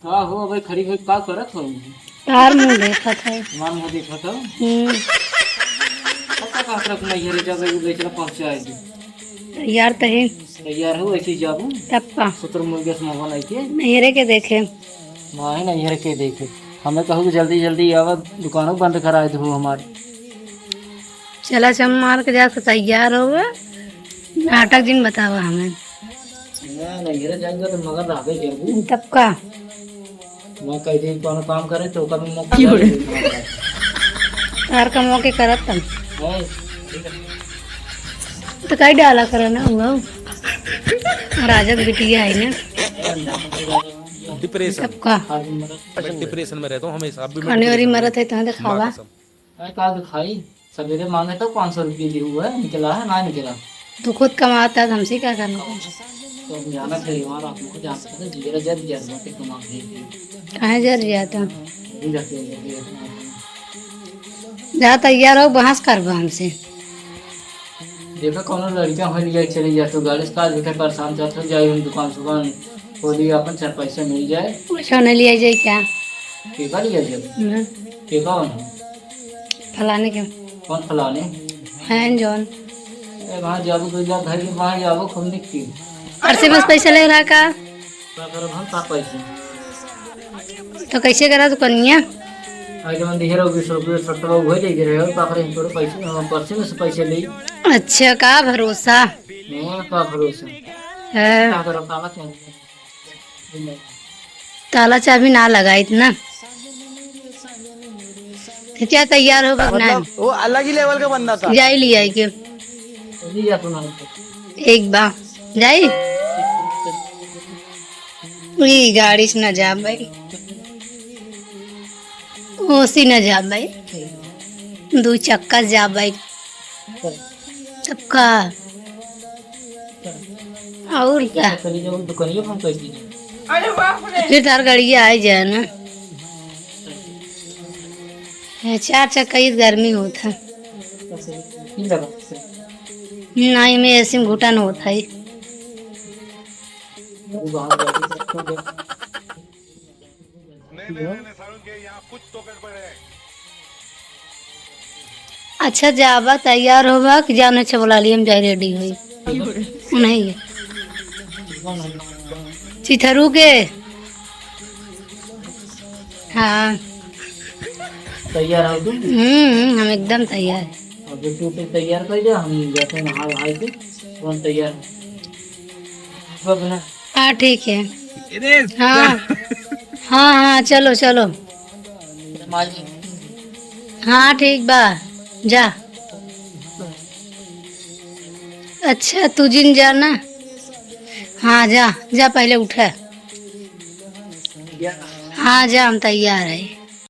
का हो भाई खड़ी हुई का करत हो? तार मुंह देखा था। मान मुंह देखा था। पता का तरफ नहीं हरे जब एगो बेचला पहुंचाए यार तहे तैयार हो ऐसे जाबू तप्पा सुतर मुर्गे से मंगवा नहीं के मेरे के देखे नहीं हरे के देखे हमें कहू कि जल्दी जल्दी आवा दुकानों बंद कराए दो हमारी। चला चम मार के जा तैयार हो नाटक दिन बतावा हमें नहीं हरे जाएंगे तो मगर रह गए जरूर तप्पा मैं कह दी कौन काम करे तो कभी मौका तार का मौके करत तम है। तो कई डाला करो ना हुआ राजक बिटिया है ना डिप्रेशन तप्पा डिप्रेशन में रहता हूँ हमेशा। अब भी मैं खाने वाली डिप्रेशन में मरत है तो दिखावा हूँ। कसम। काल खाई सवेरे मांगे तो 500 रुपये दी हुआ है निकला है ना निकला तू खुद कमाता है तो हमसे क्या करना तो हम जाना चाहिए वहाँ आप लोग जा सकते हैं जीरा जब जब के कमा के कहाँ जर जाता नहीं रखते हैं। जा तैयार हो बहस करवा हमसे देखो कौन लड़कियां हो लिया चली जाए तो गाड़ी से काज बैठे परेशान जाते जाए हम दुकान खोली अपन 4 पैसे मिल जाए पैसा नहीं लिया जाए क्या टीका लिया जाए टीका फलाने के कौन फलाने हैं जॉन वहाँ जाबो तो जा घर वहाँ जाबो खूब निकती और से बस पैसा ले रहा का करो हम का पैसे तो कैसे करा तो कनिया आज मन दिहर 20 रुपये 70 हो ले रहे हो पाखरे थोड़े पैसे हम पर्से में से पैसे ले अच्छा का भरोसा नहीं का भरोसा है क्या करो काला क्या ताला चाबी ना लगा इतना तो क्या तैयार हो बगना वो अलग ही लेवल का बंदा था। जाई लिया के लिया तो ना एक बा जाई ई गाड़ी से न जा भाई ओसी न जा भाई 2 चक्का जा भाई चक्का और क्या चली जाओ दुकानियों हम कैसे फिर तार गाड़ी आ जाए ना 4 चक्का ही गर्मी होता नहीं में ऐसे में घुटन होता है अच्छा जाबा तैयार होगा कि जाने से बोला लिए हम जाए रेडी हुई नहीं चिथरू के हाँ तैयार हो तुम हम एकदम तैयार है अब तू तो तैयार कर दे हम जाते हैं नहा वहा के कौन तैयार बना हाँ ठीक है हाँ हाँ हाँ चलो चलो हाँ ठीक बा जा अच्छा तू जिन जाना हाँ जा जा पहले उठा हाँ जा हम तैयार है